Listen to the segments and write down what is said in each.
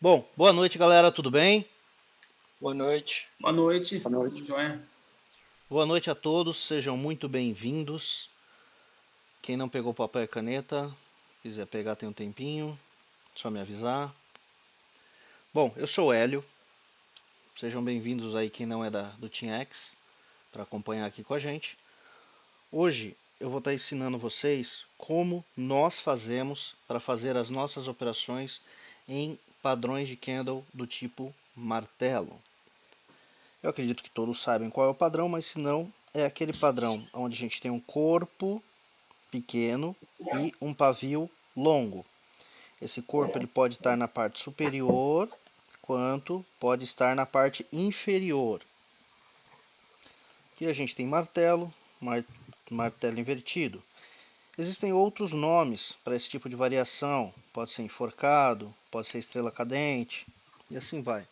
Bom, boa noite, galera, tudo bem? Boa noite. Boa noite, Boa noite. tudo jóia? Boa noite a todos, sejam muito bem-vindos. Quem não pegou papel e caneta, quiser pegar tem um tempinho, só me avisar. Bom, eu sou o Hélio, sejam bem-vindos aí quem não é do Team X, para acompanhar aqui com a gente. Hoje eu vou estar ensinando vocês como nós fazemos para fazer as nossas operações em padrões de candle do tipo martelo. Eu acredito que todos sabem qual é o padrão, mas se não, é aquele padrão onde a gente tem um corpo pequeno e um pavio longo. Esse corpo ele pode estar na parte superior, quanto pode estar na parte inferior. Aqui a gente tem martelo, martelo invertido. Existem outros nomes para esse tipo de variação. Pode ser enforcado, pode ser estrela cadente, e assim vai.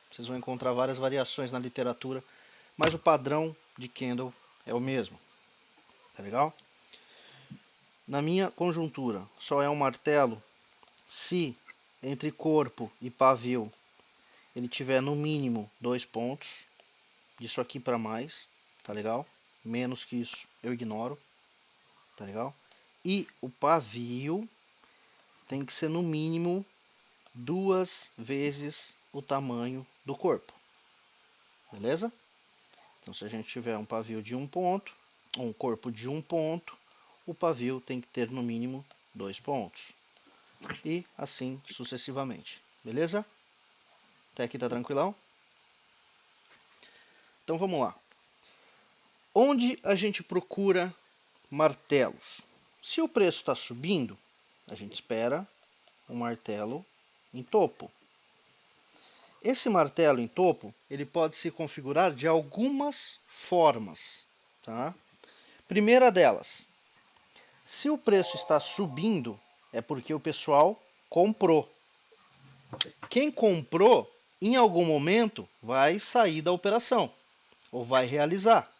Vocês vão encontrar várias variações na literatura, mas o padrão de candle é o mesmo. Tá legal? Na minha conjuntura, só é um martelo se entre corpo e pavio ele tiver no mínimo 2 pontos, disso aqui para mais, tá legal? Menos que isso eu ignoro, tá legal? E o pavio tem que ser no mínimo 2 vezes o tamanho do corpo, beleza? Então se a gente tiver um pavio de 1 ponto, um corpo de 1 ponto, o pavio tem que ter no mínimo 2 pontos. E assim sucessivamente, beleza? Até aqui tá tranquilão? Então vamos lá. Onde a gente procura martelos? Se o preço está subindo, a gente espera um martelo em topo. Esse martelo em topo, ele pode se configurar de algumas formas, tá? Primeira delas, se o preço está subindo, é porque o pessoal comprou. Quem comprou, em algum momento, vai sair da operação ou vai realizar.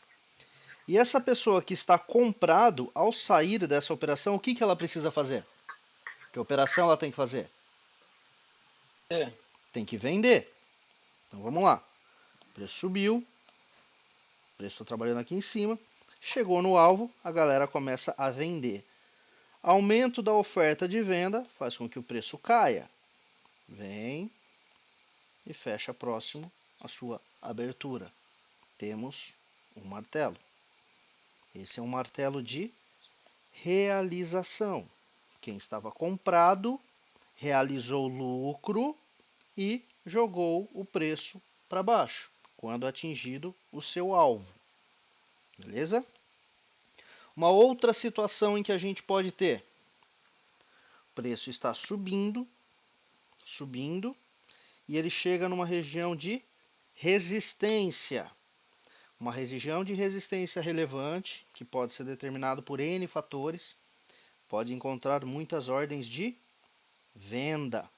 E essa pessoa que está comprado, ao sair dessa operação, o que ela precisa fazer? Que operação ela tem que fazer? É. Tem que vender. Então vamos lá. O preço subiu, o preço está trabalhando aqui em cima, chegou no alvo, a galera começa a vender. Aumento da oferta de venda faz com que o preço caia. Vem e fecha próximo à sua abertura. Temos um martelo. Esse é um martelo de realização. Quem estava comprado realizou lucro e jogou o preço para baixo quando atingido o seu alvo. Beleza? Uma outra situação em que a gente pode ter: o preço está subindo, e ele chega numa região de resistência. Uma região de resistência relevante, que pode ser determinado por N fatores, pode encontrar muitas ordens de venda.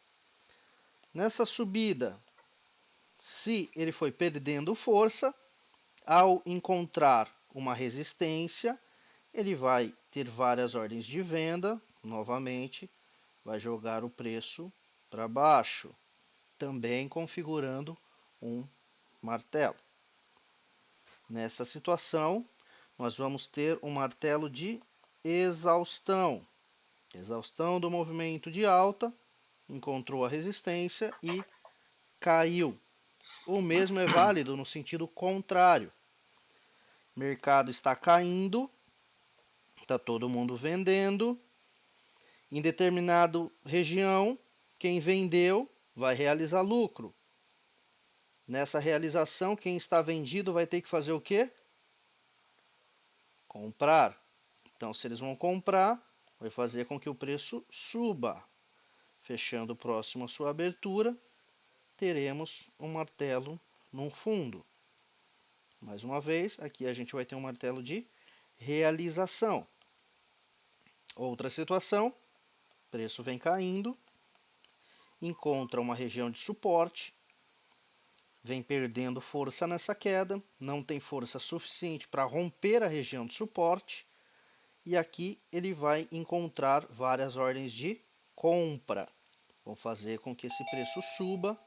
Nessa subida, se ele foi perdendo força, ao encontrar uma resistência, ele vai ter várias ordens de venda, novamente, vai jogar o preço para baixo, também configurando um martelo. Nessa situação, nós vamos ter um martelo de exaustão. Exaustão do movimento de alta, encontrou a resistência e caiu. O mesmo é válido no sentido contrário. O mercado está caindo, está todo mundo vendendo. Em determinada região, quem vendeu vai realizar lucro. Nessa realização, quem está vendido vai ter que fazer o quê? Comprar. Então, se eles vão comprar, vai fazer com que o preço suba. Fechando próximo à sua abertura, teremos um martelo num fundo. Mais uma vez, aqui a gente vai ter um martelo de realização. Outra situação, preço vem caindo, encontra uma região de suporte, vem perdendo força nessa queda, não tem força suficiente para romper a região de suporte, e aqui ele vai encontrar várias ordens de compra. vão fazer com que esse preço suba,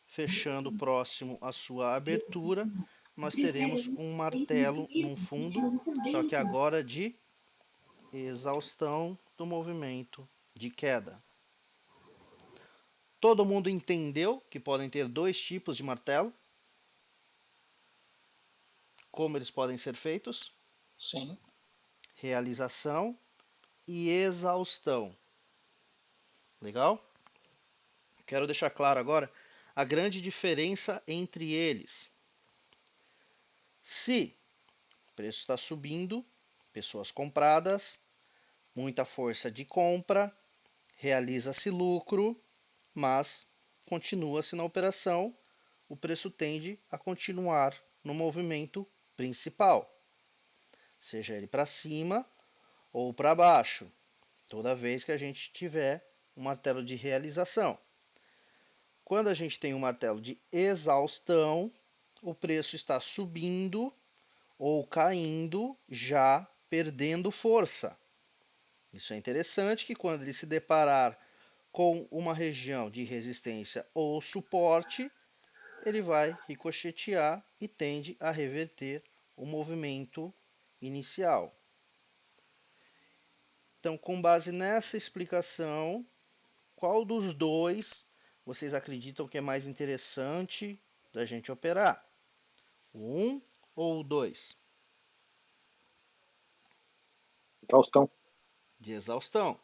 fechando próximo à sua abertura. Nós teremos um martelo num fundo, só que agora de exaustão do movimento de queda. Todo mundo entendeu que podem ter dois tipos de martelo? Como eles podem ser feitos? Sim. Realização e exaustão. Legal? Quero deixar claro agora a grande diferença entre eles. Se o preço está subindo, pessoas compradas, muita força de compra, realiza-se lucro, mas continua-se na operação, o preço tende a continuar no movimento principal, seja ele para cima ou para baixo, toda vez que a gente tiver um martelo de realização. Quando a gente tem um martelo de exaustão, o preço está subindo ou caindo, já perdendo força. Isso é interessante que quando ele se deparar com uma região de resistência ou suporte, ele vai ricochetear e tende a reverter o movimento inicial. Então, com base nessa explicação, qual dos dois vocês acreditam que é mais interessante da gente operar? O 1 ou o 2? Exaustão. De exaustão.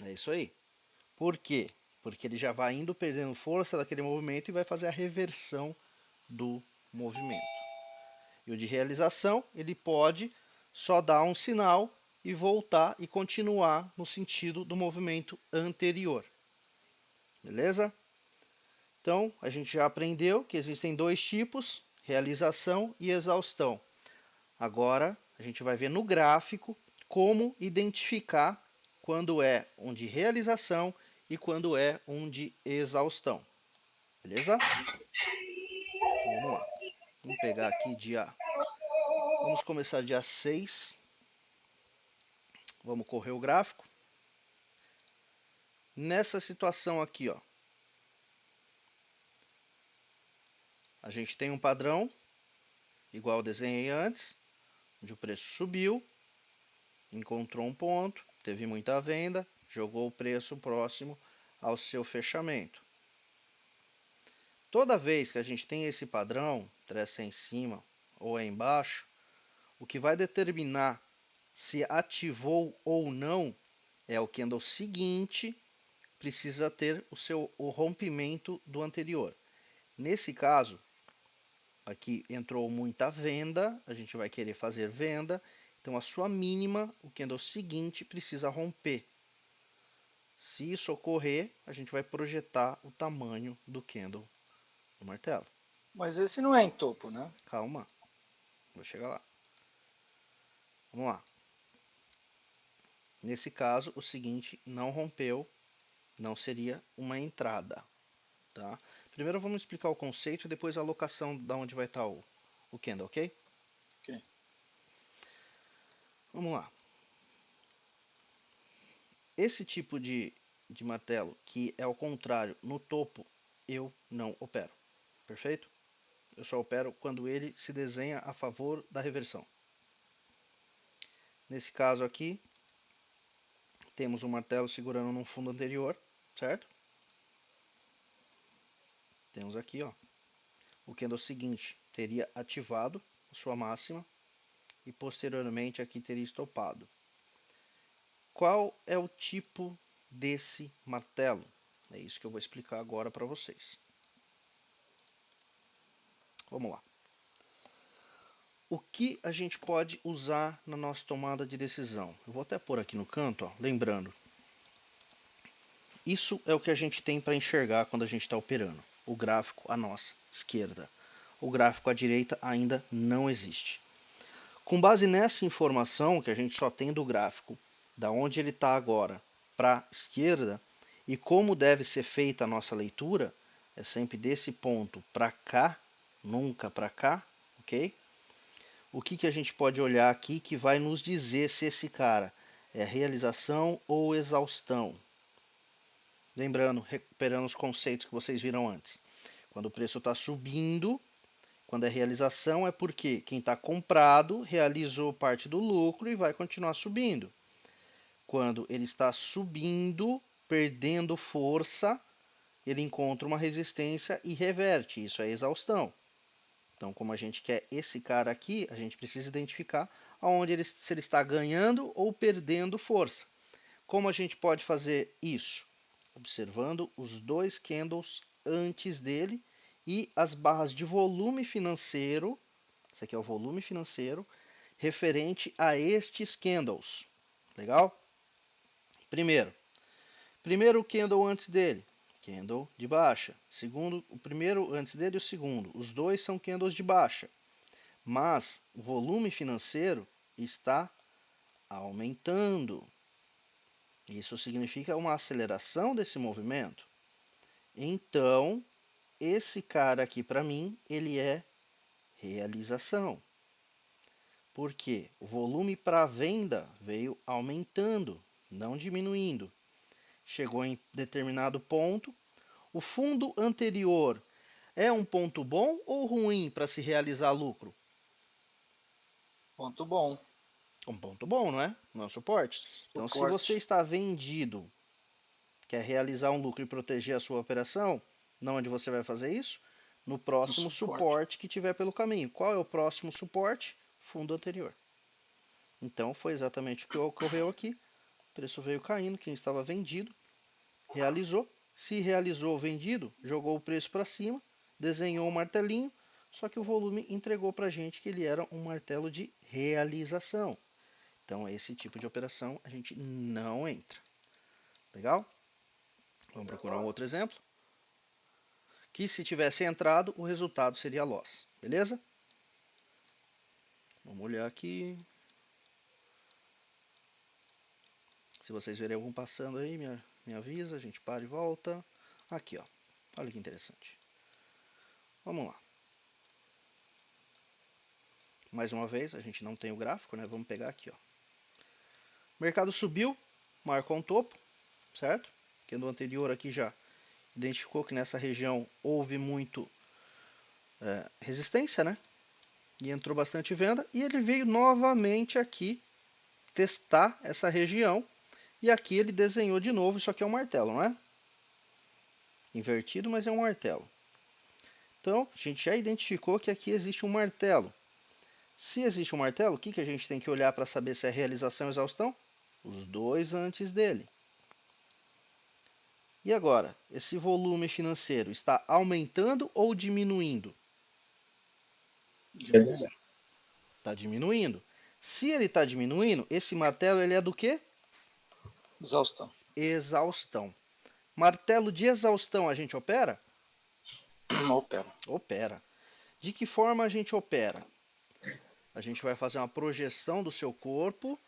É isso aí. Por quê? Porque ele já vai indo perdendo força daquele movimento e vai fazer a reversão do movimento. E o de realização, ele pode só dar um sinal e voltar e continuar no sentido do movimento anterior. Beleza? Então, a gente já aprendeu que existem dois tipos, realização e exaustão. Agora, a gente vai ver no gráfico como identificar quando é um de realização e quando é um de exaustão. Beleza? Então, vamos lá. Vamos pegar aqui dia... Vamos começar dia 6. Vamos correr o gráfico. Nessa situação aqui, ó, a gente tem um padrão, igual eu desenhei antes, onde o preço subiu, encontrou um ponto, teve muita venda, jogou o preço próximo ao seu fechamento. Toda vez que a gente tem esse padrão, interessa em cima ou é embaixo, o que vai determinar se ativou ou não é o candle seguinte, precisa ter o rompimento do anterior. Nesse caso, aqui entrou muita venda, a gente vai querer fazer venda, então a sua mínima, o candle seguinte, precisa romper. Se isso ocorrer, a gente vai projetar o tamanho do candle do martelo. Mas esse não é em topo, né? Calma, vou chegar lá. Vamos lá. Nesse caso, o seguinte não rompeu, não seria uma entrada. Tá? Primeiro vamos explicar o conceito e depois a alocação de onde vai estar o candle, ok? Ok. Vamos lá. Esse tipo de martelo, que é ao contrário, no topo, eu não opero. Perfeito? Eu só opero quando ele se desenha a favor da reversão. Nesse caso aqui, temos um martelo segurando num fundo anterior, certo? Temos aqui, ó, o candle seguinte teria ativado a sua máxima e posteriormente aqui teria estopado. Qual é o tipo desse martelo? É isso que eu vou explicar agora para vocês. Vamos lá. O que a gente pode usar na nossa tomada de decisão? Eu vou até pôr aqui no canto, ó, lembrando. Isso é o que a gente tem para enxergar quando a gente está operando. O gráfico à nossa esquerda. O gráfico à direita ainda não existe. Com base nessa informação que a gente só tem do gráfico, da onde ele está agora para a esquerda, e como deve ser feita a nossa leitura, é sempre desse ponto para cá, nunca para cá, ok? O que a gente pode olhar aqui que vai nos dizer se esse cara é realização ou exaustão? Lembrando, recuperando os conceitos que vocês viram antes. Quando o preço está subindo, quando é realização, é porque quem está comprado realizou parte do lucro e vai continuar subindo. Quando ele está subindo, perdendo força, ele encontra uma resistência e reverte. Isso é exaustão. Então, como a gente quer esse cara aqui, a gente precisa identificar se ele está ganhando ou perdendo força. Como a gente pode fazer isso? Observando os dois candles antes dele e as barras de volume financeiro. Esse aqui é o volume financeiro referente a estes candles. Legal? Primeiro candle antes dele, candle de baixa. Segundo, o primeiro antes dele e o segundo. Os dois são candles de baixa. Mas o volume financeiro está aumentando. Isso significa uma aceleração desse movimento. Então, esse cara aqui para mim, ele é realização. Porque o volume para venda veio aumentando, não diminuindo. Chegou em determinado ponto. O fundo anterior é um ponto bom ou ruim para se realizar lucro? Ponto bom. Um ponto bom, não é? Não é suporte. Então, se você está vendido, quer realizar um lucro e proteger a sua operação, não onde você vai fazer isso? No próximo suporte que tiver pelo caminho. Qual é o próximo suporte? Fundo anterior. Então, foi exatamente o que ocorreu aqui. O preço veio caindo, quem estava vendido realizou. Se realizou vendido, jogou o preço para cima, desenhou um martelinho, só que o volume entregou para a gente que ele era um martelo de realização. Então, esse tipo de operação a gente não entra. Legal? Vamos procurar um outro exemplo. Que se tivesse entrado, o resultado seria loss. Beleza? Vamos olhar aqui. Se vocês verem algum passando aí, me avisa. A gente para e volta. Aqui, ó. Olha que interessante. Vamos lá. Mais uma vez, a gente não tem o gráfico, né? Vamos pegar aqui, ó. O mercado subiu, marcou um topo, certo? Que no anterior aqui já identificou que nessa região houve muito resistência, né? E entrou bastante venda. E ele veio novamente aqui testar essa região. E aqui ele desenhou de novo. Isso aqui é um martelo, não é? Invertido, mas é um martelo. Então, a gente já identificou que aqui existe um martelo. Se existe um martelo, o que a gente tem que olhar para saber se é realização ou exaustão? Os dois antes dele. E agora, esse volume financeiro está aumentando ou diminuindo? Está diminuindo. Se ele está diminuindo, esse martelo ele é do quê? Exaustão. Exaustão. Martelo de exaustão a gente opera? Opera. Opera. De que forma a gente opera? A gente vai fazer uma projeção do seu corpo,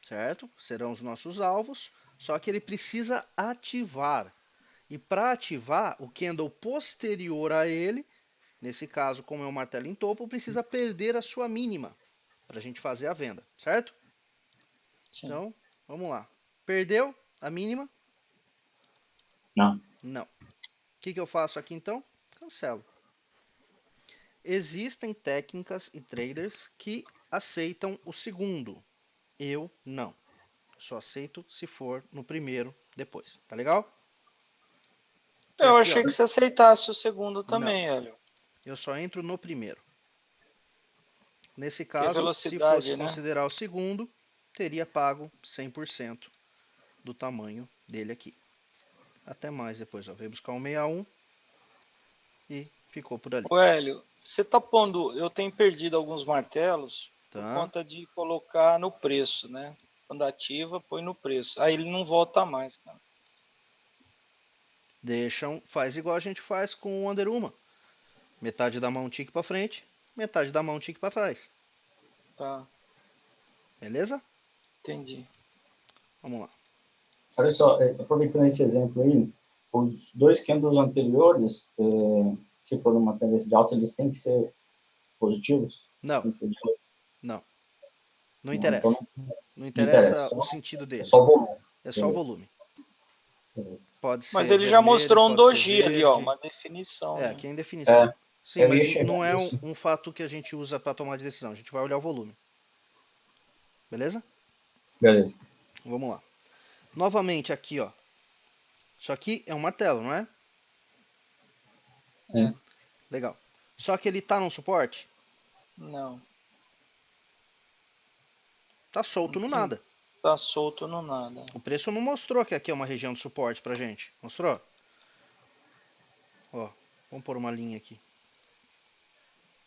certo? Serão os nossos alvos, só que ele precisa ativar. E para ativar, o candle posterior a ele, nesse caso, como é um martelo em topo, precisa perder a sua mínima para a gente fazer a venda, certo? Sim. Então, vamos lá. Perdeu a mínima? Não. Não. O que eu faço aqui então? Cancelo. Existem técnicas e traders que aceitam o segundo. Eu não. Só aceito se for no primeiro depois. Tá legal? Eu Aqui, achei ó, que você aceitasse o segundo também, Hélio. eu só entro no primeiro. Nesse Que caso, se fosse velocidade, né? considerar o segundo, teria pago 100% do tamanho dele aqui. Até mais depois, ó. Veio buscar um 61 e ficou por ali. Ô, Hélio, você tá pondo. Eu tenho perdido alguns martelos por Tá? conta de colocar no preço, né? Quando ativa, põe no preço. Aí ele não volta mais, cara. Faz igual a gente faz com o Under Uma. Metade da mão um tique para frente, metade da mão um tique para trás. Tá, Beleza? entendi. Vamos lá. Olha só, aproveitando esse exemplo aí, os dois candles anteriores, se for uma tendência de alta, eles têm que ser positivos? Não, Tem que ser não. Não não, interessa. então Não não interessa, interessa o sentido é deles. só volume. É só Beleza. volume. Pode Mas ser ele já vermelho, mostrou um pode ser doji ali, ó, verde. uma definição, É, né? aqui é em definição. É, Sim, eu ia mas chegar não é nisso. um fato que a gente usa para tomar de decisão. A gente vai olhar o volume. Beleza? Beleza. Vamos lá. Novamente aqui, ó. Isso aqui é um martelo, não é? Sim. Legal. Só que ele tá num suporte? Não, Tá solto no nada. tá solto no nada. O preço não mostrou que aqui é uma região de suporte pra gente. Mostrou? Ó, vamos pôr uma linha aqui.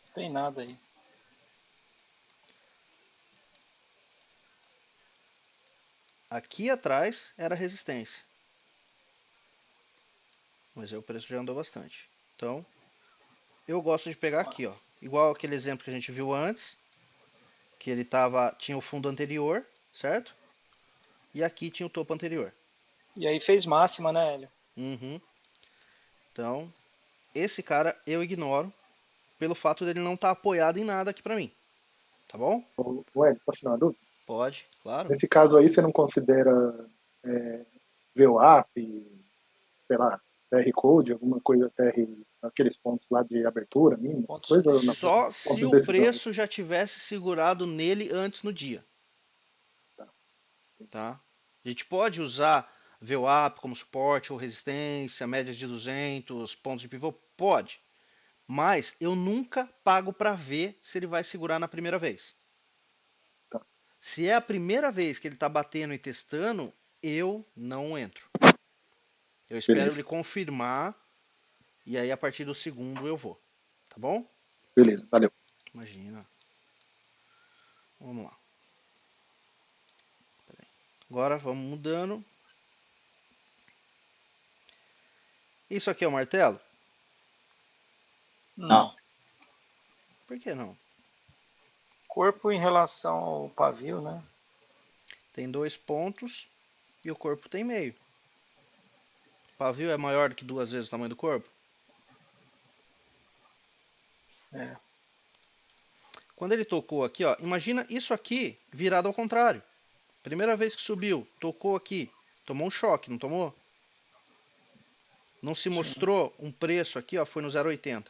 Não tem nada aí. Aqui atrás era resistência. Mas aí o preço já andou bastante. Então, eu gosto de pegar aqui, ó. Igual aquele exemplo que a gente viu antes. Que ele tinha o fundo anterior, certo? E aqui tinha o topo anterior. E aí fez máxima, né, Hélio? Uhum. Então, esse cara eu ignoro pelo fato dele não estar apoiado em nada aqui pra mim. Tá bom? Ué, posso tirar uma dúvida? Pode, claro. Nesse caso aí, você não considera VWAP, sei lá, TR Code, alguma coisa TR, aqueles pontos lá de abertura, mínimo, Pontos coisa ou não? Só Pontos se de o decisão. preço já tivesse segurado nele antes no dia. Tá? A gente pode usar VWAP como suporte ou resistência, médias de 200, pontos de pivô? Pode. Mas eu nunca pago para ver se ele vai segurar na primeira vez. Tá. Se é a primeira vez que ele está batendo e testando, eu não entro. Eu espero Beleza. ele confirmar e aí a partir do segundo eu vou. Tá bom? Beleza, valeu. Imagina. Vamos lá. Agora vamos mudando. Isso aqui é o martelo? Não. Por que não? Corpo em relação ao pavio, né? Tem 2 pontos e o corpo tem meio. O pavio é maior do que 2 vezes o tamanho do corpo? É. Quando ele tocou aqui, ó, imagina isso aqui virado ao contrário. Primeira vez que subiu, tocou aqui, tomou um choque, não tomou? Não se mostrou um preço aqui, ó, foi no 0,80.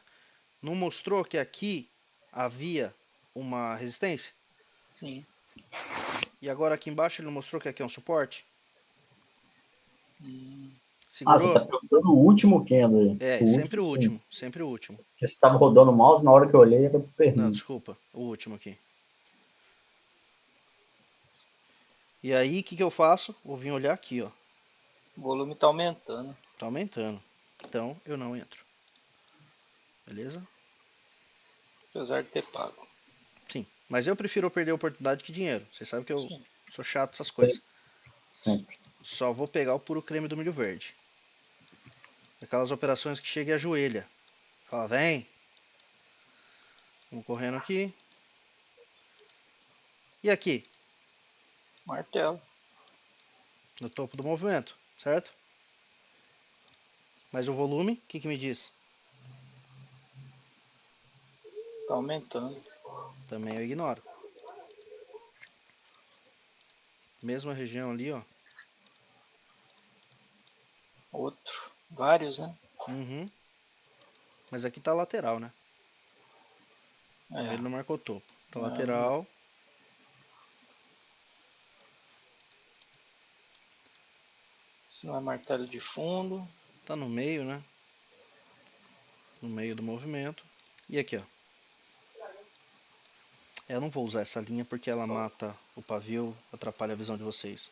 Não mostrou que aqui havia uma resistência? Sim. E agora aqui embaixo ele não mostrou que aqui é um suporte? Ah, você Segurou? tá perguntando o último candle aí. É, O sempre o sim. último, sempre o último. Porque você tava rodando o mouse, na hora que eu olhei era Não, perdido. desculpa, o último aqui. E aí, o que eu faço? Vou vir olhar aqui, ó. O volume tá aumentando. Tá aumentando. Então, eu não entro. Beleza? Apesar de ter pago. Sim. Mas eu prefiro perder oportunidade que dinheiro. Vocês sabem que eu Sim. sou chato essas coisas. Sempre. Só vou pegar o puro creme do milho verde. Aquelas operações que chega e ajoelha. Fala, vem. Vamos correndo aqui. E aqui? Martelo. No topo do movimento, certo? Mas o volume, o que me diz? Tá aumentando. Também eu ignoro. Mesma região ali, ó. Outro. Vários, né? Uhum. Mas aqui tá lateral, né? Então ele não marcou topo. Tá lateral. Isso não é martelo de fundo. Tá no meio, né? No meio do movimento. E aqui, ó. Eu não vou usar essa linha porque ela mata o pavio, atrapalha a visão de vocês.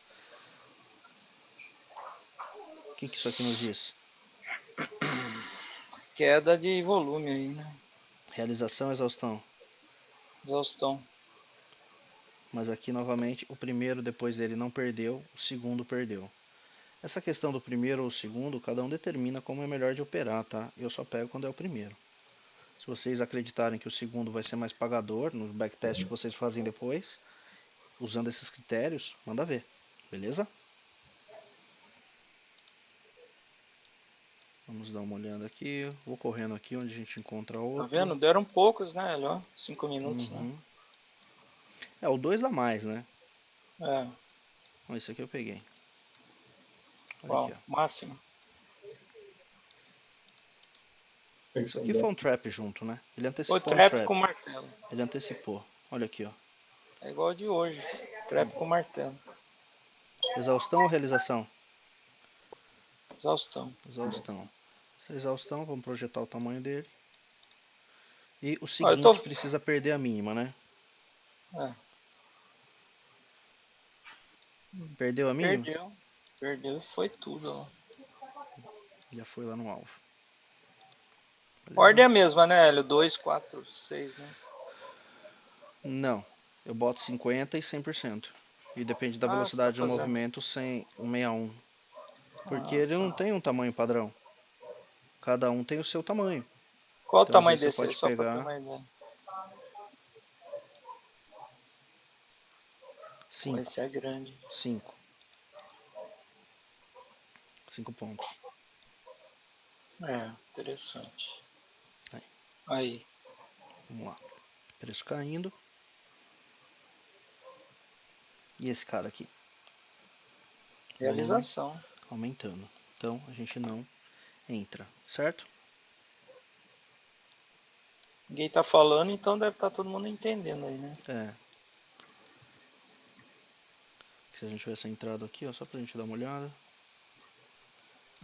O que isso aqui nos diz? Queda de volume aí, né? Realização, exaustão. Exaustão. Mas aqui novamente o primeiro depois dele não perdeu, o segundo perdeu. Essa questão do primeiro ou segundo, cada um determina como é melhor de operar, tá? Eu só pego quando é o primeiro. Se vocês acreditarem que o segundo vai ser mais pagador, no backtest que vocês fazem depois, usando esses critérios, manda ver, beleza? Vamos dar uma olhada aqui, vou correndo aqui onde a gente encontra outro. Tá vendo? Deram poucos, né, Hélio? 5 minutos, né? É, o 2 dá mais, né? É. Esse aqui eu peguei. Olha Qual? aqui, ó. Máximo. Isso aqui foi um trap junto, né? Ele O antecipou um trap trap. com martelo. Ele antecipou. Olha aqui, ó. É igual de hoje. Trap com martelo. Exaustão ou realização? Exaustão. Exaustão. Essa exaustão, vamos projetar o tamanho dele. E o Ó, seguinte, precisa perder a mínima, né? É, Perdeu a mínima? perdeu. Perdeu e foi tudo, ó. Já foi lá no alvo. Ordem é Beleza? a mesma, né, Hélio? 2, 4, 6, né? Não. Eu boto 50 e 100%. E depende da Ah, você tá velocidade do fazendo. movimento sem 161. Porque Ah, ele não tem um tamanho padrão. Cada um tem o seu tamanho. qual o Então, às tamanho vezes, você desse aí? pode Só pra ter pegar uma ideia. 5. Esse é grande. 5. 5 pontos. É, interessante. Aí. Aí. Vamos lá. Preço caindo. E esse cara aqui? Realização. Aumentando. Então, a gente não entra, certo? Ninguém tá falando, então deve estar todo mundo entendendo aí, né? É. Se a gente tivesse entrado aqui, ó, só pra gente dar uma olhada.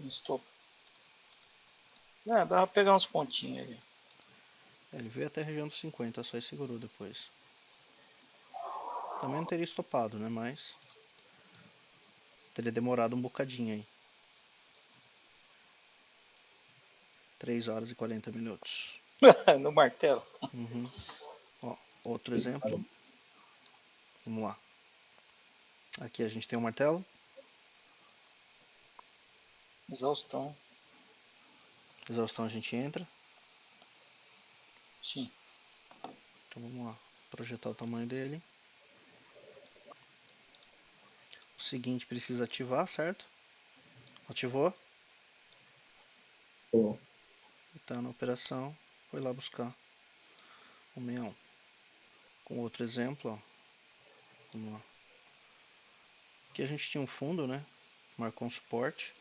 Stop. É, dá pra pegar uns pontinhos ali. Ele veio até a região dos 50, só e segurou depois. Também não teria estopado, né? Mas teria demorado um bocadinho aí. 3 horas e 40 minutos. No martelo. Uhum. Ó, outro exemplo. Vamos lá. Aqui a gente tem um martelo. Exaustão. Exaustão a gente entra. Sim. Então vamos lá. Projetar o tamanho dele. O seguinte precisa ativar, certo? Ativou. Eu, Está na operação. Foi lá buscar o 61. Com outro exemplo, ó. Vamos lá. Aqui a gente tinha um fundo, né? Marcou um suporte.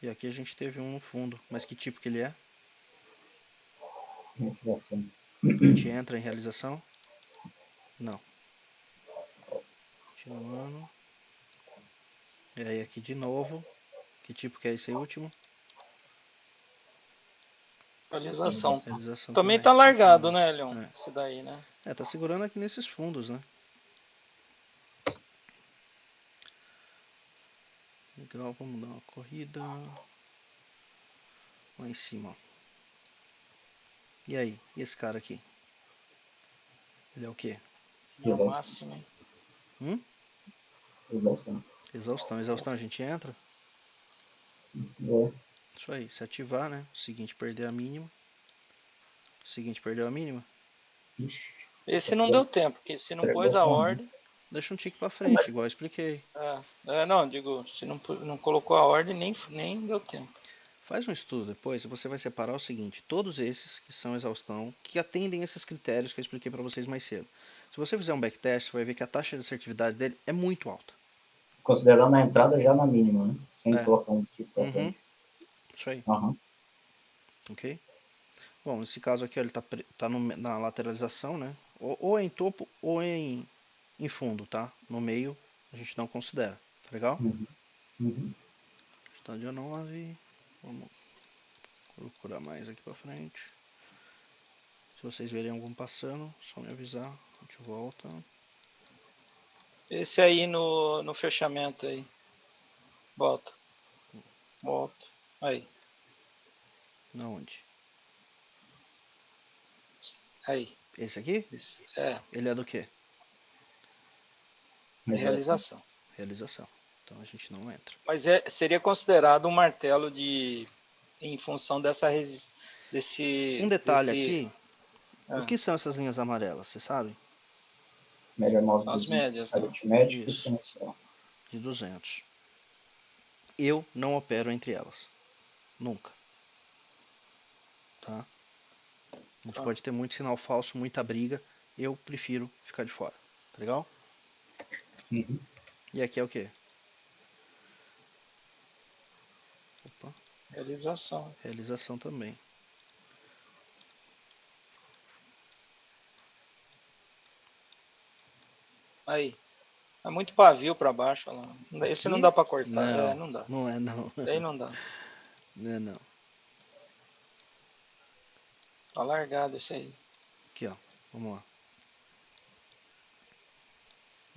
E aqui a gente teve um no fundo. Mas que tipo que ele é? realização. A gente entra em realização? Não. Continuando. E aí aqui de novo. Que tipo que é esse aí último? Realização. Realização Também também. tá largado, Continuando. né, Leon? Esse daí, né? Tá segurando aqui nesses fundos, né? Legal, vamos dar uma corrida. Lá em cima, ó. E aí? E esse cara aqui? Ele é o quê? É o máximo, hein? Exaustão. Exaustão. Exaustão a gente entra? É, Isso aí. Se ativar, né? O seguinte, perder a mínima. O seguinte, perdeu a mínima. ixi, Esse não deu tempo, porque se não pôs a ordem. Deixa um tique pra frente, igual eu expliquei. Não, digo, se não colocou a ordem, nem deu tempo. Faz um estudo depois e você vai separar o seguinte: todos esses que são exaustão, que atendem esses critérios que eu expliquei para vocês mais cedo. Se você fizer um backtest, você vai ver que a taxa de assertividade dele é muito alta. considerando a entrada já na mínima, né? Sem É. colocar um tipo pra Uhum. frente. Isso aí, Aham. ok? Bom, nesse caso aqui ó, ele tá na lateralização, né? Ou em topo ou em fundo, tá? No meio a gente não considera, tá legal? Uhum. Uhum. Estádio 9, vamos procurar mais aqui pra frente. Se vocês verem algum passando, só me avisar, a gente volta. Esse aí no fechamento aí. Volta. Volta. Aí. Na onde? Aí. Esse aqui? Esse, Ele é do quê? realização. Realização. Então a gente não entra. Mas seria considerado um martelo em função desse. Um detalhe aqui, o que Ah, são essas linhas amarelas, você sabe? Média móvel as 200 médias, né? aritmético e Isso, exponencial. de 200. Eu não opero entre elas. Nunca. Tá? A gente Tá. pode ter muito sinal falso, muita briga. Eu prefiro ficar de fora. Tá legal? Uhum. E aqui é o quê? Opa, Realização. realização também. Aí. É muito pavio para baixo. Olha lá. Esse não Aqui? dá para cortar. Não, Não dá. não é não. Aí não dá. Não é não. Tá largado esse aí. Aqui, ó. Vamos lá.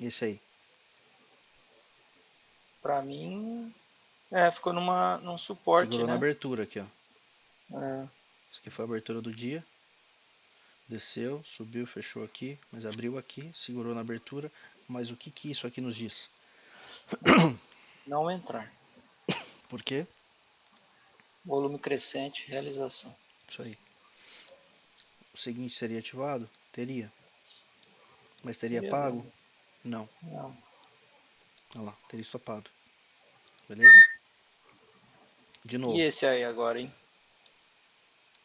Esse aí. Para mim, ficou num suporte, Segurou na né? abertura aqui, ó. É. Isso aqui foi a abertura do dia. Desceu, subiu, fechou aqui, mas abriu aqui, segurou na abertura. Mas o que que isso aqui nos diz? Não entrar. Por quê? Volume crescente, realização. Isso aí. O seguinte seria ativado? Teria. Mas teria pago? Não. Não. Olha lá, teria estopado. Beleza? De E novo. esse aí agora, hein?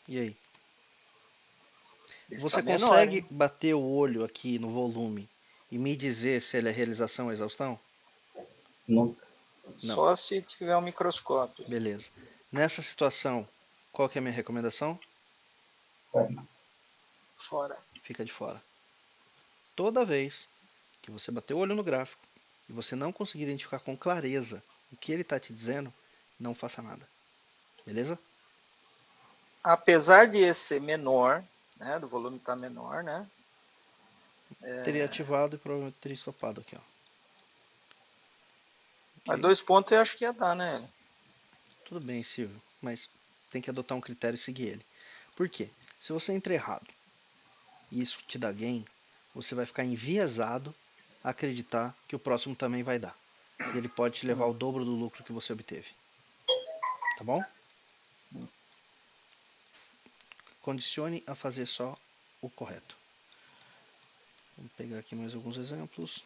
E aí? Esse Você tá menor, consegue hein? bater o olho aqui no volume e me dizer se ele é realização ou exaustão? Nunca. Não. Só se tiver um microscópio. Beleza. Nessa situação, qual que é a minha recomendação? Fora. Fica de fora. Toda vez que você bater o olho no gráfico e você não conseguir identificar com clareza o que ele está te dizendo, não faça nada. Beleza? Apesar de esse ser menor, né? Do volume estar menor, né? Teria ativado e provavelmente teria estopado aqui, ó. Mas Ok? 2 pontos eu acho que ia dar, né? Tudo bem, Silvio, mas tem que adotar um critério e seguir ele. Por quê? Se você entra errado e isso te dá gain, você vai ficar enviesado a acreditar que o próximo também vai dar. E ele pode te levar ao dobro do lucro que você obteve. Tá bom? Condicione a fazer só o correto. Vamos pegar aqui mais alguns exemplos.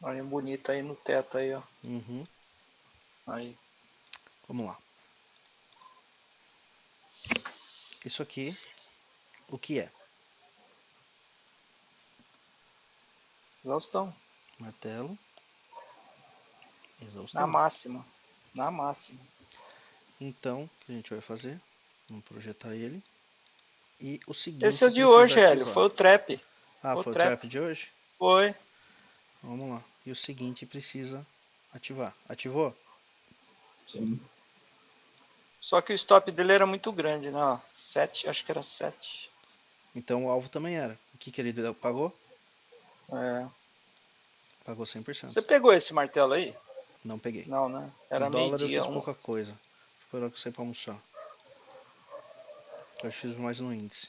Olha bonito aí no teto aí, ó. Uhum. Aí. Vamos lá. Isso aqui, o que é? Exaustão. Martelo. Na Exaustão. máxima. Na máxima. Então, o que a gente vai fazer? Vamos projetar ele. E o seguinte Esse é o de precisa hoje, Hélio. ativar. Foi o trap. Ah, foi o trap de hoje? Foi. Vamos lá. E o seguinte precisa ativar. Ativou? Sim. Só que o stop dele era muito grande, né? Ó, 7, acho que era 7. Então o alvo também era. O que, que ele pagou? É. Pagou 100%. Você pegou esse martelo aí? Não peguei. Não, né? Em Era dólar eu meio-dia. fiz pouca coisa. Esperou que eu saí pra almoçar. Eu fiz mais no índice.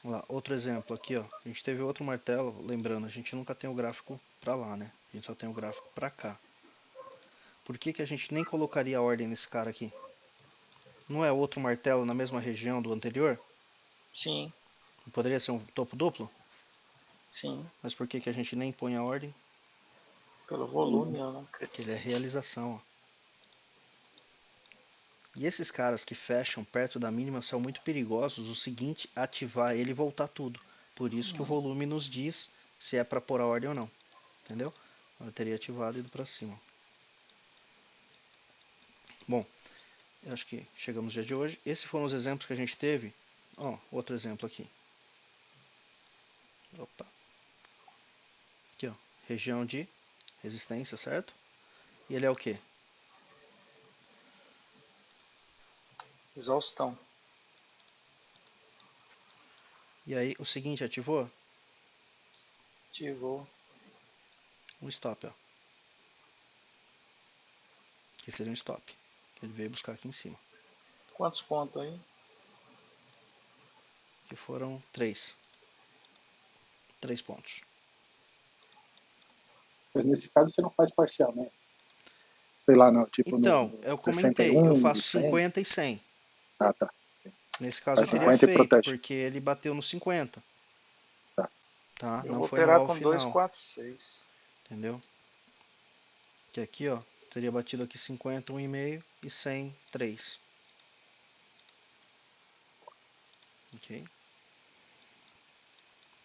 Vamos lá, outro exemplo aqui, ó. A gente teve outro martelo, lembrando, a gente nunca tem o gráfico pra lá, né? A gente só tem o gráfico pra cá. Por que que a gente nem colocaria a ordem nesse cara aqui? Não é outro martelo na mesma região do anterior? Sim, Poderia ser um topo duplo? sim. Mas por que que a gente nem põe a ordem? Pelo volume, ó, Porque ele é crescente. realização, ó. E esses caras que fecham perto da mínima são muito perigosos. O seguinte, ativar ele e voltar tudo. Por isso que o volume nos diz se é para pôr a ordem ou não. Entendeu? Eu teria ativado e ido para cima. Bom, eu acho que chegamos no dia de hoje. Esses foram os exemplos que a gente teve. Ó, outro exemplo aqui. Opa. Aqui, ó. Região de resistência, certo? E ele é o quê? Exaustão. E aí, o seguinte, ativou? Ativou. Um stop, ó. Que seria um stop. Que ele veio buscar aqui em cima. Quantos pontos aí? Que foram 3. 3 pontos. Mas nesse caso você não faz parcial, né? Sei lá, não, tipo Então, no eu comentei, eu 61, faço 100. 50 e 100. Ah, tá. Nesse caso eu Faz teria 50 e feito, protege. porque ele bateu no 50. Tá. Tá? Eu Não vou foi no operar alvo com 2, final. 4, 6. Entendeu? Que aqui, ó, teria batido aqui 50, 1,5 e 100, 3. Ok?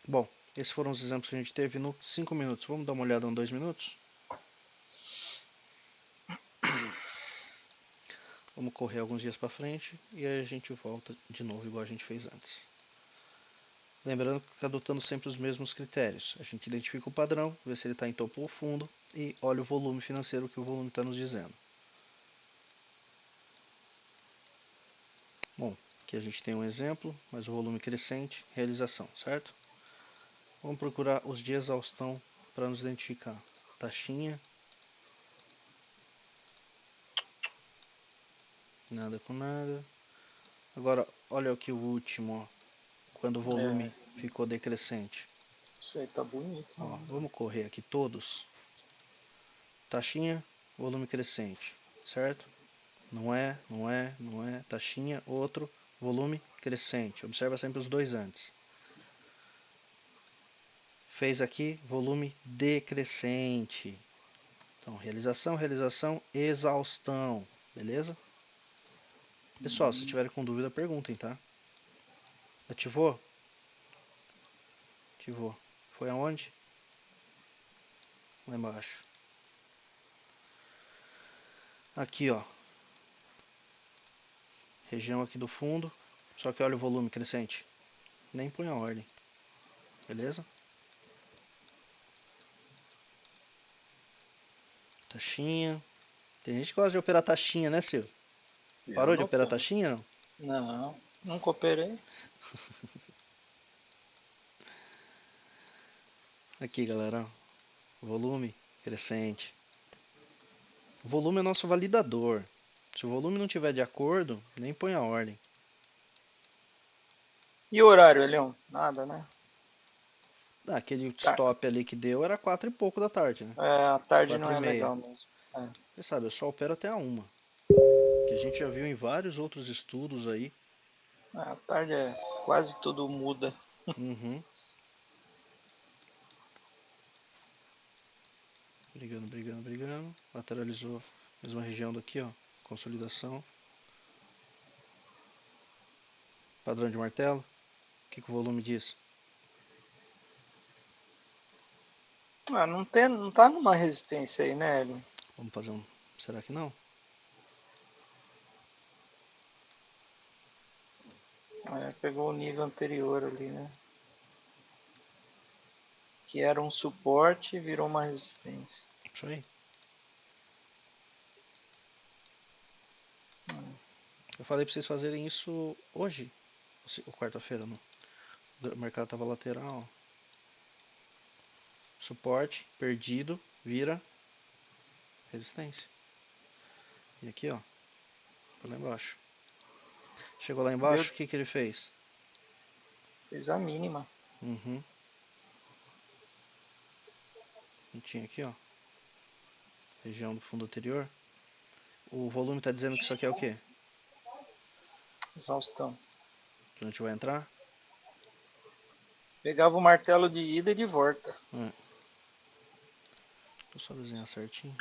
Bom, Esses foram os exemplos que a gente teve no 5 minutos. Vamos dar uma olhada em 2 minutos? Vamos correr alguns dias para frente e aí a gente volta de novo igual a gente fez antes. Lembrando que adotando sempre os mesmos critérios. A gente identifica o padrão, vê se ele está em topo ou fundo e olha o volume financeiro que o volume está nos dizendo. Bom, aqui a gente tem um exemplo, mas o volume crescente, realização, certo? Vamos procurar os de exaustão para nos identificar. Taxinha. Nada com nada. Agora, olha aqui o último, ó, quando o volume ficou decrescente. Isso aí tá bonito. Ó, vamos correr aqui todos. Taxinha, volume crescente, certo? Não é. Taxinha, outro, volume crescente. Observa sempre os dois antes. Fez aqui, volume decrescente. Então, realização, exaustão. Beleza? Pessoal, se tiverem com dúvida, perguntem, tá? Ativou? Ativou. Foi aonde? Lá embaixo. Aqui, ó. Região aqui do fundo. Só que olha o volume crescente. Nem põe a ordem. Beleza? Taxinha. Tem gente que gosta de operar taxinha, né, Silvio? Parou de operar taxinha, não? Não, nunca operei. Aqui, galera. Volume crescente. O volume é nosso validador. Se o volume não tiver de acordo, nem põe a ordem. E o horário, Elião? Nada, né? Aquele stop ali que deu era 4 e pouco da tarde, né? A tarde 4 não e é meia. legal mesmo. Você sabe, eu só opero até a 1. Que a gente já viu em vários outros estudos aí. A tarde é quase tudo muda. Uhum. Brigando. Lateralizou. Mesma região daqui, ó. Consolidação. Padrão de martelo. O que o volume diz? Não tá numa resistência aí, né, Hélio? Vamos fazer um... Será que não? Pegou o nível anterior ali, né? Que era um suporte e virou uma resistência. Isso aí. Eu falei pra vocês fazerem isso hoje. Ou quarta-feira, não. O mercado tava lateral. Suporte, perdido, vira resistência. E aqui, ó. Foi lá embaixo. Chegou lá embaixo, o que ele fez? Fez a mínima. Uhum. E tinha aqui, ó. Região do fundo anterior. O volume tá dizendo que isso aqui é o quê? Exaustão. Que a gente vai entrar? Pegava o martelo de ida e de volta. Deixa eu só desenhar certinho.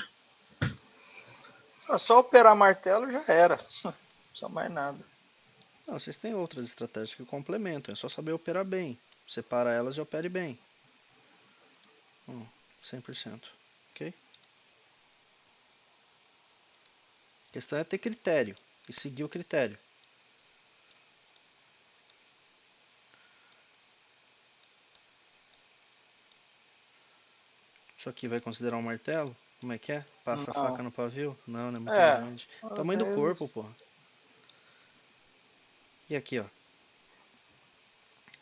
Só operar martelo já era. Só mais nada. Não, vocês têm outras estratégias que complementam. É só saber operar bem. Separa elas e opere bem. 100%. Ok? A questão é ter critério. E seguir o critério. Isso aqui vai considerar um martelo? Como é que é? Passa a faca no pavio? Não, não é muito grande. Tamanho do corpo, pô. E aqui, ó.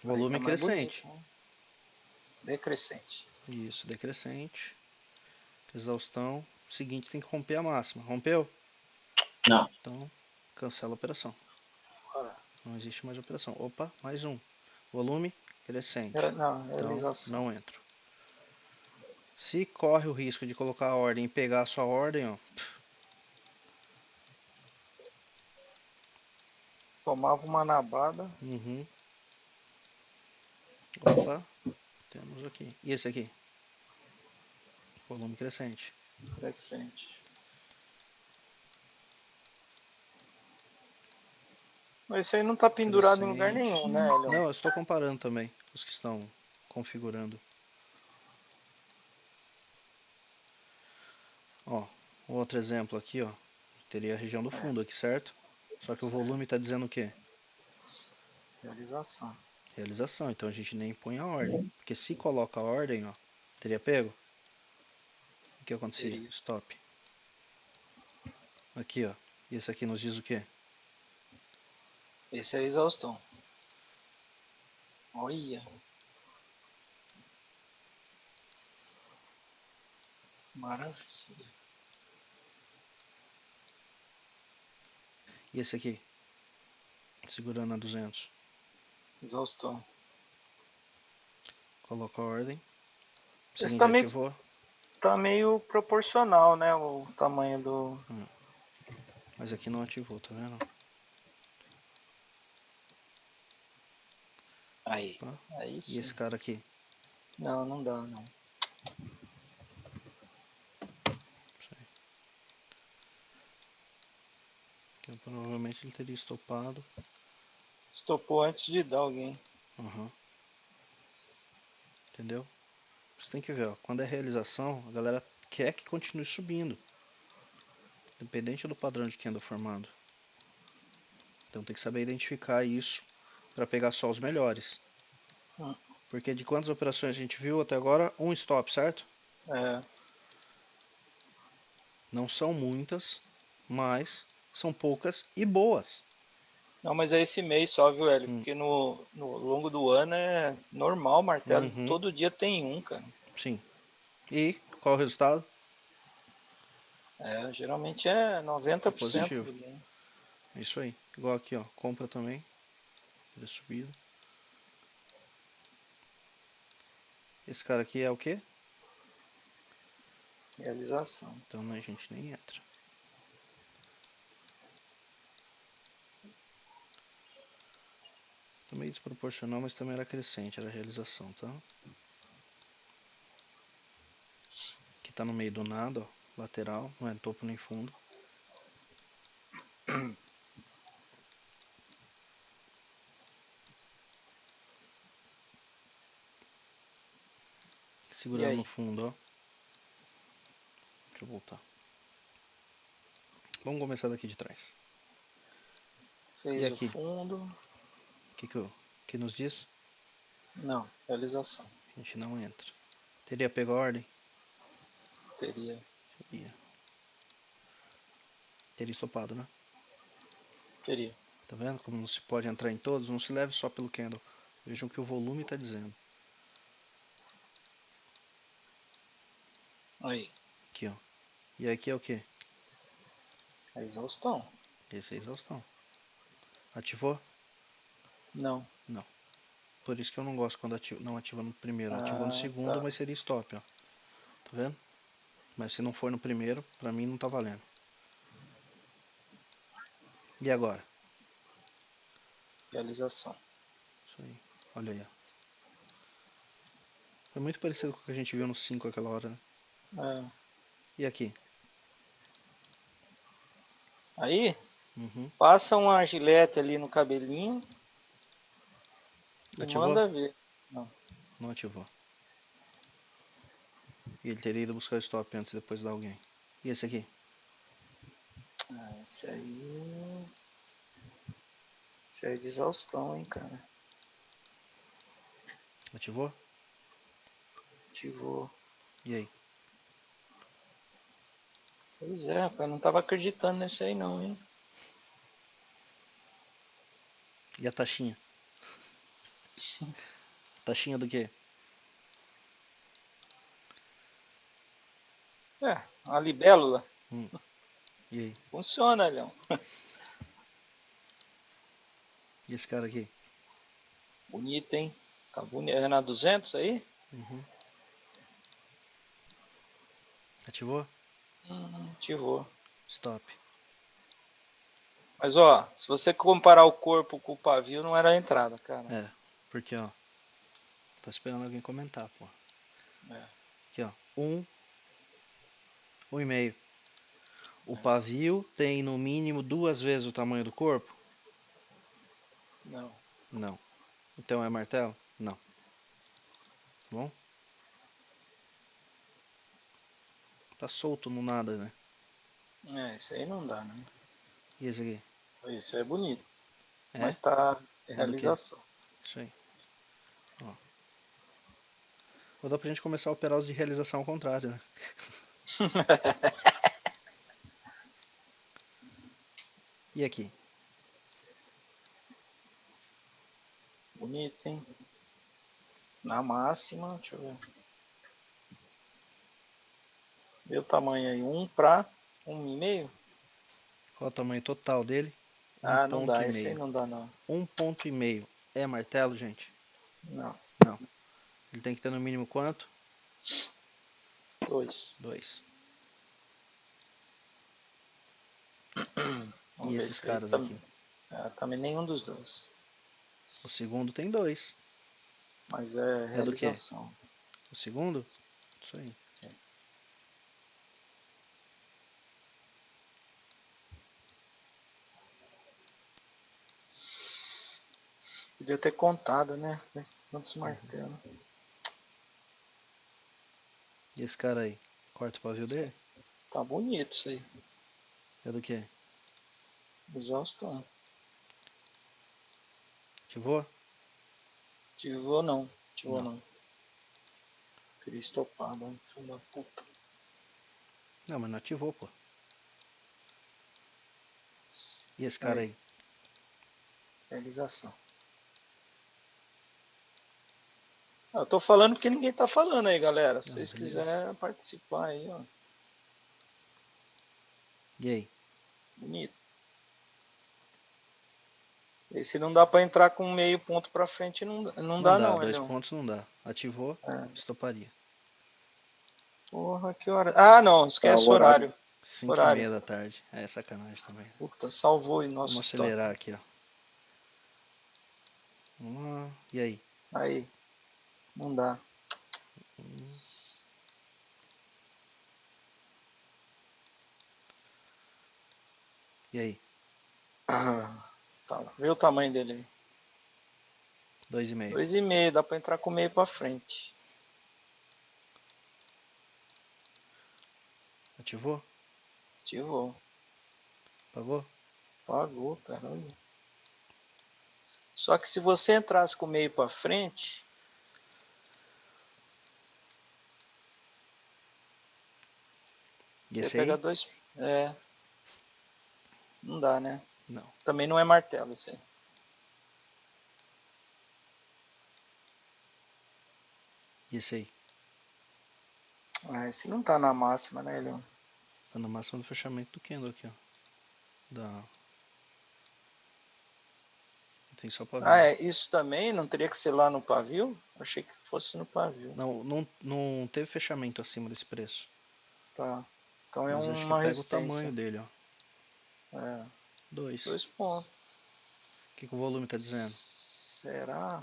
Volume tá crescente. Bonito, né? Decrescente. Isso, decrescente. Exaustão. Seguinte, tem que romper a máxima. Rompeu? Não. Então, cancela a operação. Bora. Não existe mais operação. Opa, mais um. Volume crescente. Não, Então, realização. não entro. Se corre o risco de colocar a ordem e pegar a sua ordem, ó. Tomava uma nabada. Uhum. Opa, temos aqui. E esse aqui? Volume crescente. Crescente. Mas isso aí não tá pendurado em lugar nenhum, né, Elion? Não, eu estou comparando também os que estão configurando. Ó, outro exemplo aqui, ó. Teria a região do fundo aqui, certo? Só que o volume está dizendo o quê? Realização. Realização. Então a gente nem põe a ordem. Porque se coloca a ordem, ó, teria pego? O que acontecia? Teria. Stop. Aqui, ó. E esse aqui nos diz o quê? Esse é a exaustão. Olha. Maravilha. E esse aqui? Segurando a 200. Exaustão. Coloca a ordem. Esse Seguinte, tá meio, ativou. tá meio proporcional, né? O tamanho do... Mas aqui não ativou, tá vendo? Aí. Opa. Aí E sim. esse cara aqui? Não, não dá, não. Que provavelmente ele teria estopado. Estopou antes de dar alguém. Uhum. Entendeu? Você tem que ver, ó. Quando é realização, a galera quer que continue subindo. Independente do padrão de candle formado. Então tem que saber identificar isso para pegar só os melhores. Porque de quantas operações a gente viu até agora? Um stop, certo? É. Não são muitas, mas são poucas e boas. Não, mas é esse mês só, viu, Hélio? Porque no longo do ano é normal, martelo. Uhum. Todo dia tem um, cara. Sim. E qual o resultado? É, geralmente é 90% Positivo. do ganho. É isso aí. Igual aqui, ó. Compra também. Ele subido. Esse cara aqui é o quê? Realização. Então a gente nem entra. Também desproporcional, mas também era crescente, era realização, tá? Aqui tá no meio do nada, ó. Lateral, não é topo nem fundo. Segurando no fundo, ó. Deixa eu voltar. Vamos começar daqui de trás. Fez E o aqui? fundo. O que nos diz? Não, realização. A gente não entra. Teria pego a ordem? Teria. Teria estopado, né? Teria. Tá vendo como não se pode entrar em todos? Não se leve só pelo candle. Vejam o que o volume está dizendo. Aí. Aqui, ó. E aqui é o que? A exaustão. Esse é a exaustão. Ativou? Não. Não. Por isso que eu não gosto quando não ativa no primeiro. Ativou no segundo, Tá. mas seria stop, ó. Tá vendo? Mas se não for no primeiro, pra mim não tá valendo. E agora? Realização. Isso aí. Olha aí, ó. Foi muito parecido com o que a gente viu no 5 aquela hora, né? É. E aqui? Aí, Uhum. passa uma gilete ali no cabelinho e Ativou? manda ver. Não. Não ativou. E ele teria ido buscar o stop antes, depois de alguém. E esse aqui? Esse aí... Esse aí é de exaustão, hein, cara. Ativou? Ativou. E aí? Pois é, rapaz, não tava acreditando nesse aí não, hein. E a taxinha? Taxinha do quê? É, uma libélula. E aí? Funciona, Leão. E esse cara aqui? Bonito, hein. Tá bonito. É na 200 aí? Uhum. Ativou? Ativou. Stop. Mas ó, se você comparar o corpo com o pavio, não era a entrada, cara. É, porque ó, tá esperando alguém comentar, pô. É. Aqui ó, 1,5. O pavio tem no mínimo 2 vezes o tamanho do corpo? Não. Não. Então é martelo? Não. bom? Tá solto no nada, né? Isso aí não dá, né? E esse aqui? Isso aí é bonito. É? Mas tá É do quê? realização. Isso aí. Ó. Ou dá pra gente começar a operar os de realização ao contrário, né? E aqui? Bonito, hein? Na máxima, deixa eu ver. Meu tamanho aí, 1 para 1,5. Qual o tamanho total dele? Ah, não dá, 1,5 esse aí ponto. não dá não. 1,5 ponto. É martelo, gente? Não, Não. Ele tem que ter no mínimo quanto? 2. 2. Vamos E ver esses isso aí. caras aqui? Também nenhum dos dois. O segundo tem 2. Mas é É do quê? realização. O segundo? Isso aí. Podia ter contado, né? Quantos martelos. E esse cara aí? Corta o pavio dele? Tá bonito isso aí. É do quê? Exaustão. Ativou? Ativou não. Ativou Não. não. Seria estopado, hein? Filho da puta. Não, mas não ativou, pô. E esse cara aí? Realização. Eu tô falando porque ninguém tá falando aí, galera. Se vocês beleza. quiserem participar aí, ó. E aí? Bonito. Esse não dá pra entrar com meio ponto pra frente, não dá não, 2 Elion. pontos não dá. Ativou, estoparia. Porra, que hora? Ah, não, esquece o o horário. 5h30 da tarde. É sacanagem também. Puta, salvou aí nosso Vamos acelerar aqui, ó. Vamos lá. E aí? Aí, não dá. E aí? Tá, vê o tamanho dele aí. 2,5. 2,5, dá pra entrar com meio pra frente. Ativou? Ativou. Pagou? Pagou, caramba. Só que se você entrasse com meio pra frente, E você ia esse pegar aí? 2. Não dá, né? Não. Também não é martelo isso aí. E esse aí? Esse não tá na máxima, né, Elion? Tá na máxima do fechamento do candle aqui, ó. Tem só pavio. Isso também não teria que ser lá no pavio? Achei que fosse no pavio. Não teve fechamento acima desse preço. Tá. Então é Mas eu acho que uma pega o resistência. tamanho dele, ó. 2. 2 pontos. O que o volume tá dizendo? Será?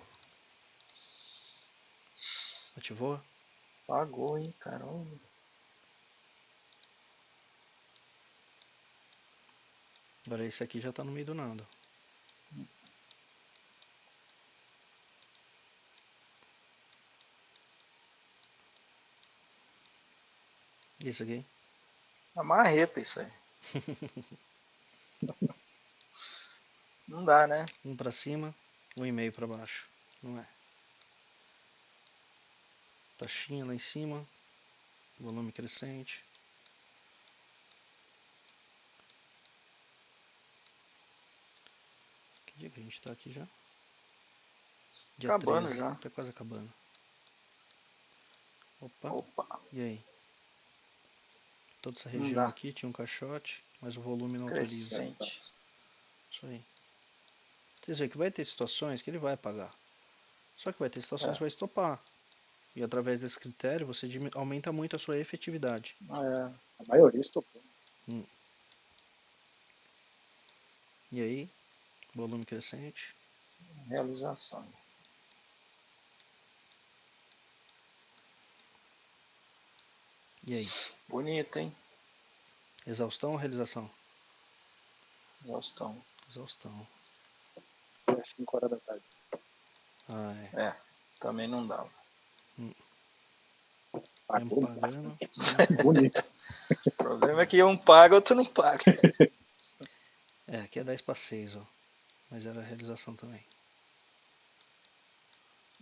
Ativou? Pagou, hein? Caramba. Agora esse aqui já tá no meio do nada. E esse aqui? A marreta isso aí. Não dá, né? 1 pra cima, 1,5 pra baixo. Não é. Taxinha lá em cima. Volume crescente. Que dia que a gente tá aqui já? Dia Acabando 13. já. Tá quase acabando. Opa. Opa. E aí? Toda essa Não região dá. aqui tinha um caixote, mas o volume não autoriza. Crescente. Isso aí. Vocês veem que vai ter situações que ele vai pagar. Só que vai ter situações que vai estopar. E através desse critério você aumenta muito a sua efetividade. A maioria estopou. E aí? Volume crescente. Realização. E aí? Bonito, hein? Exaustão ou realização? Exaustão. Exaustão. 5 horas da tarde. Ah, é. Também não dava. Pagou Mesmo pagando. bastante. Bonito. O problema é que um paga, outro não paga. É, aqui é 10/6, ó. Mas era a realização também.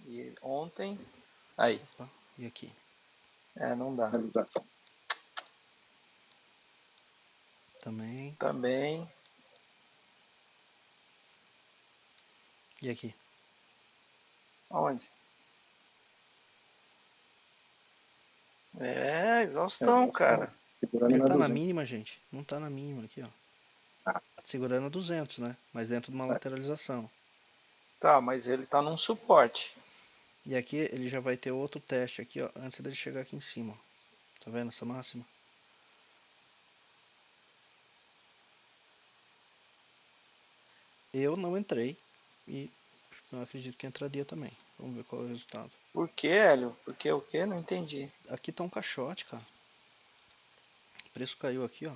E ontem. Aí. Opa, e aqui? Não dá. Realização. Também. Também. E aqui? Onde? Exaustão, cara. Segurando Ele na tá na 200. mínima, gente. Não tá na mínima aqui, ó. Ah. Segurando a 200, né? Mas dentro de uma lateralização. Tá, mas ele tá num suporte. E aqui ele já vai ter outro teste aqui, ó. Antes dele chegar aqui em cima, ó. Tá vendo essa máxima? Eu não entrei. E eu acredito que entraria também. Vamos ver qual é o resultado. Por que, Hélio? Por que o quê? Não entendi. Aqui tá um caixote, cara. O preço caiu aqui, ó.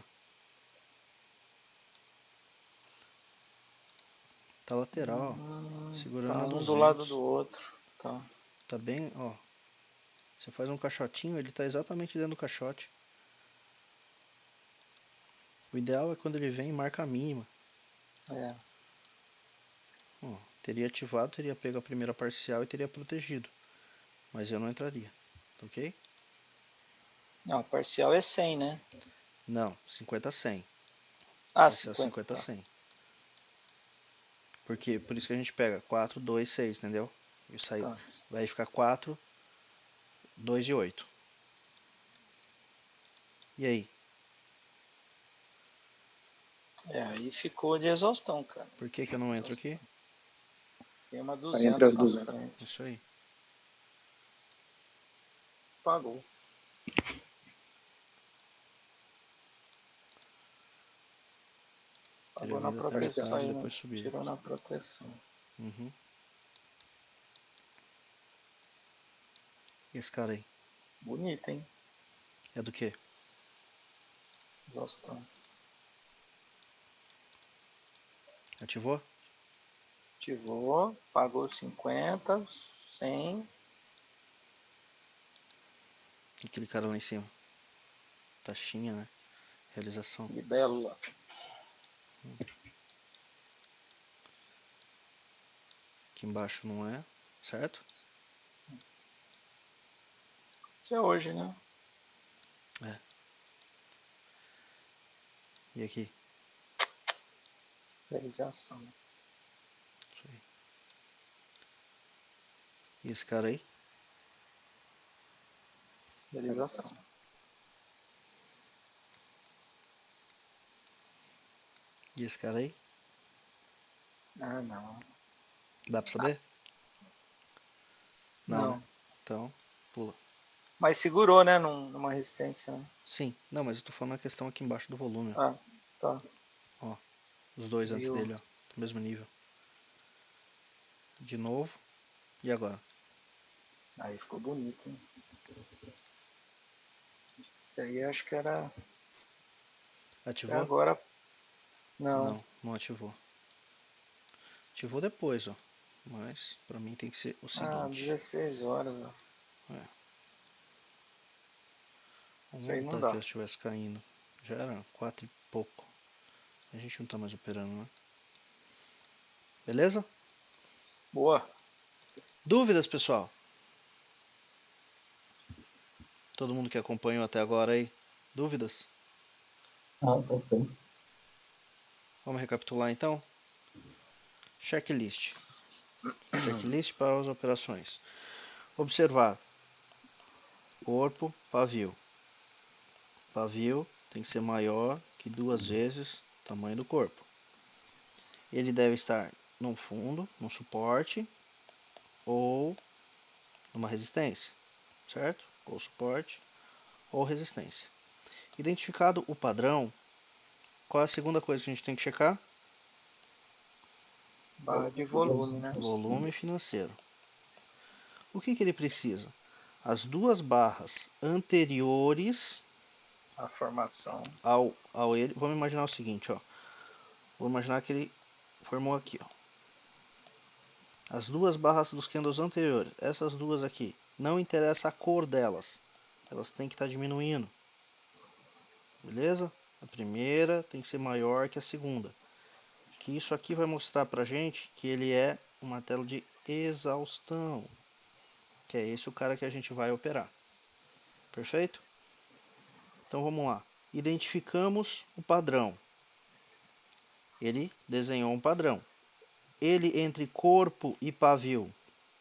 Tá lateral, ó. Segurando Tá a um 200. do lado do outro. Tá. Tá bem, ó. Você faz um caixotinho, ele tá exatamente dentro do caixote. O ideal é quando ele vem e marca a mínima. É. Ó, teria ativado, teria pego a primeira parcial e teria protegido. Mas eu não entraria, ok? Não, a parcial é 100, né? Não, 50/100. Ah, Esse é o 50. Tá. 50/100. Porque, por isso que a gente pega 4, 2, 6, entendeu? E Tá. vai ficar 4, 2 e 8. E aí? Aí ficou de exaustão, cara. Por que que eu não entro aqui? Tem uma Tá entre 200 as na 200. frente. Isso aí. Pagou. Teria Pagou na vindo até proteção metade e aí, né? depois subir. Tirou na proteção. Uhum. E esse cara aí? Bonito, hein? É do quê? Exaustão. Ativou? Ativou, pagou 50, 100. E aquele cara lá em cima? Taxinha, né? Realização. Libélula. Aqui embaixo não é, certo? Isso é hoje, né? É. E aqui? Realização. Isso aí. E esse cara aí? Realização. E esse cara aí? Ah, não. Dá pra saber? Não, né? Não. Então, pula. Mas segurou, né? Numa resistência, né? Sim, não, mas eu tô falando a questão aqui embaixo do volume, ó. Ah, tá. Ó, os dois antes Viu? dele, ó. Do mesmo nível. De novo. E agora? Aí ficou bonito, hein? Isso aí acho que era. Ativou? Agora. Não. Não, não ativou. Ativou depois, ó. Mas, pra mim tem que ser o Ah, seguinte. 16 horas, ó. Vamos Isso aí não voltar aqui dá. se estivesse caindo. Já era 4 e pouco. A gente não tá mais operando, né? Beleza? Boa. Dúvidas, pessoal? Todo mundo que acompanhou até agora aí? Dúvidas? Ok. Vamos recapitular então? Checklist. Checklist para as operações. Observar. Corpo, pavio. Pavio tem que ser maior que 2 vezes o tamanho do corpo. Ele deve estar no fundo, no suporte ou numa resistência, certo? Ou suporte ou resistência. Identificado o padrão, qual é a segunda coisa que a gente tem que checar? Barra de volume, né? Volume financeiro. O que ele precisa? As duas barras anteriores A formação. ao ele. Vamos imaginar o seguinte, ó. Vou imaginar que ele formou aqui, ó. As duas barras dos candles anteriores, essas duas aqui, Não interessa a cor delas. Elas têm que estar diminuindo. Beleza? A primeira tem que ser maior que a segunda. Que isso aqui vai mostrar pra gente que ele é um martelo de exaustão. Que é esse o cara que a gente vai operar. Perfeito? Então vamos lá. Identificamos o padrão. Ele desenhou um padrão. Ele entre corpo e pavio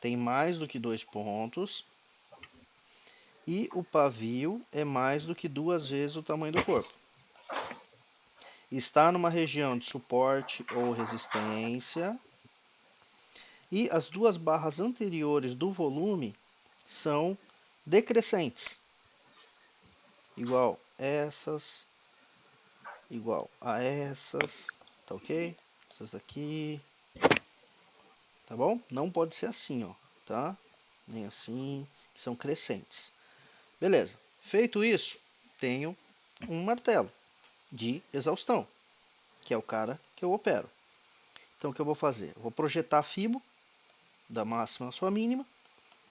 tem mais do que 2 pontos. E o pavio é mais do que 2 vezes o tamanho do corpo. Está numa região de suporte ou resistência. E as duas barras anteriores do volume são decrescentes. Igual essas, igual a essas, tá ok? Essas daqui, tá bom? Não pode ser assim, ó, tá? Nem assim, que são crescentes. Beleza, feito isso, tenho um martelo de exaustão, que é o cara que eu opero. Então o que eu vou fazer? Eu vou projetar a fibo da máxima à sua mínima,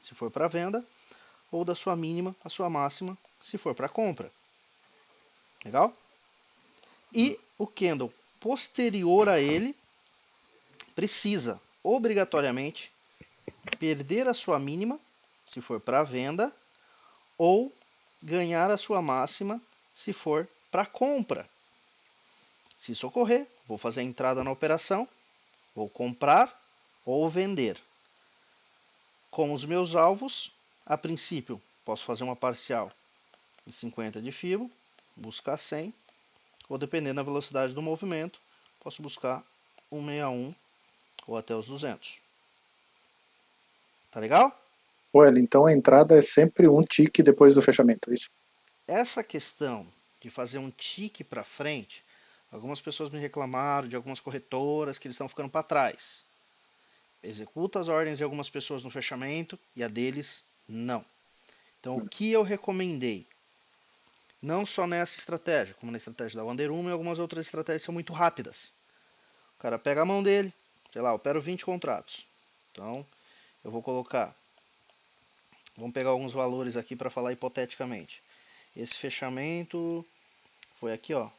se for para venda, ou da sua mínima à sua máxima, se for para compra. Legal? E o candle posterior a ele precisa obrigatoriamente perder a sua mínima, se for para venda, ou ganhar a sua máxima, se for para compra. Se isso ocorrer, vou fazer a entrada na operação, vou comprar ou vender. Com os meus alvos, a princípio, posso fazer uma parcial de 50 de fibo, buscar 100, ou dependendo da velocidade do movimento, posso buscar 161 ou até os 200. Tá legal? Well, então a entrada é sempre um tique depois do fechamento, é isso? Essa questão de fazer um tique para frente, algumas pessoas me reclamaram de algumas corretoras que eles estão ficando para trás. Executa as ordens de algumas pessoas no fechamento e a deles não. Então, o que eu recomendei? Não só nessa estratégia, como na estratégia da Wonder Woman e algumas outras estratégias são muito rápidas. O cara pega a mão dele, sei lá, eu opero 20 contratos. Então, eu vou colocar, vamos pegar alguns valores aqui para falar hipoteticamente. Esse fechamento foi aqui, ó,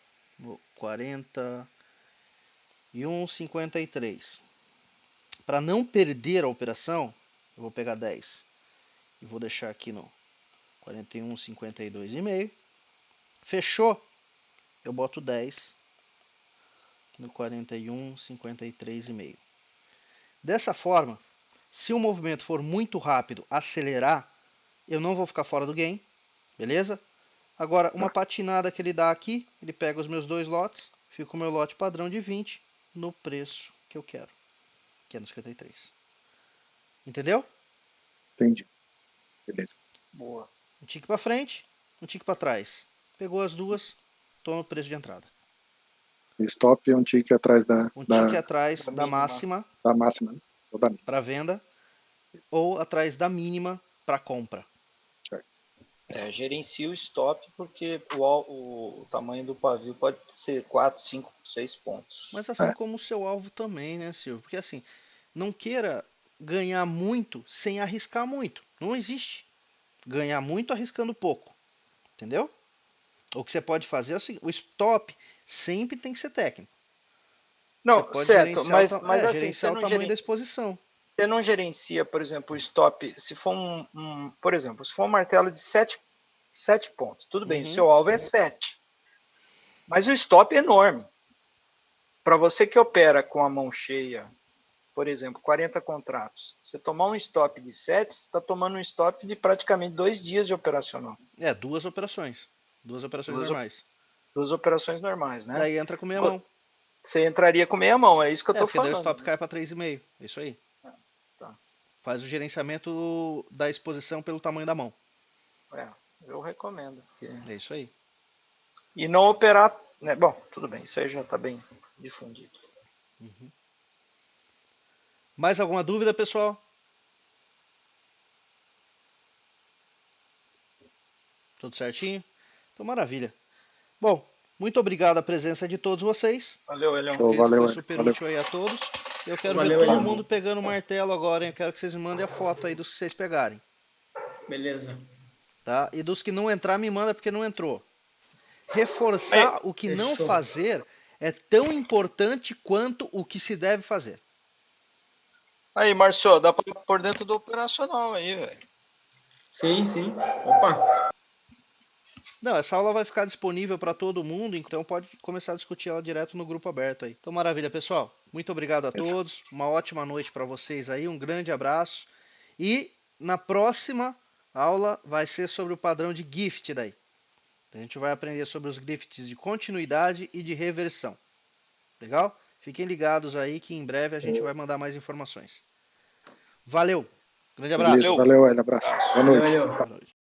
41,53. Para não perder a operação, eu vou pegar 10 e vou deixar aqui no 41,52,5. Fechou? Eu boto 10 no 41,53,5. Dessa forma, se o movimento for muito rápido, acelerar, eu não vou ficar fora do game, beleza? Agora, uma patinada que ele dá aqui, ele pega os meus 2 lotes, fica com o meu lote padrão de 20 no preço que eu quero, que é no 53. Entendeu? Entendi. Beleza. Boa. Um tique para frente, um tique para trás. Pegou as duas, tô no preço de entrada. E stop é um tique atrás Um tique atrás da da mínima. máxima da máxima, né? Ou da mínima. para venda ou atrás da mínima para compra. Gerencia o stop porque o tamanho do pavio pode ser 4, 5, 6 pontos. Mas assim como o seu alvo também, né, Silvio? Porque assim, não queira ganhar muito sem arriscar muito. Não existe ganhar muito arriscando pouco. Entendeu? O que você pode fazer é o seguinte, o stop sempre tem que ser técnico. Não, você pode certo, gerenciar mas assim, gerenciar o tamanho da exposição. Você não gerencia, por exemplo, o stop, se for por exemplo, se for um martelo de 7 pontos, tudo bem, o seu alvo é 7. Mas o stop é enorme. Para você que opera com a mão cheia, por exemplo, 40 contratos, você tomar um stop de 7, você está tomando um stop de praticamente 2 dias de operacional. 2 operações. 2 operações normais. 2 operações normais, né? Daí entra com meia mão. Você entraria com meia mão, é isso que eu tô porque falando. daí o stop cai para 3,5. É isso aí. Tá. Faz o gerenciamento da exposição pelo tamanho da mão. Eu recomendo. É isso aí. E não operar, né? Bom, tudo bem, isso aí já está bem difundido. Mais alguma dúvida, pessoal? Tudo certinho? Então, maravilha. Bom, muito obrigado a presença de todos vocês. Valeu, Elião. Show, valeu, Foi super valeu. útil aí a todos. Eu quero Valeu, ver todo Elião. mundo pegando o martelo agora, hein? Eu quero que vocês me mandem a foto aí dos que vocês pegarem. Beleza. Tá? E dos que não entrar, me manda porque não entrou. Reforçar o que não fechou. fazer é tão importante quanto o que se deve fazer. Aí, Marcio, dá para por dentro do operacional aí, velho. Sim, sim. Opa. Não, essa aula vai ficar disponível para todo mundo, então pode começar a discutir ela direto no grupo aberto aí. Então, maravilha, pessoal. Muito obrigado a todos. Uma ótima noite para vocês aí. Um grande abraço. E na próxima aula vai ser sobre o padrão de gift daí. Então, a gente vai aprender sobre os gifts de continuidade e de reversão. Legal? Fiquem ligados aí que em breve a gente vai mandar mais informações. Valeu! Grande abraço! Beleza, valeu, Hélio, abraço. Boa noite. Valeu. Boa noite.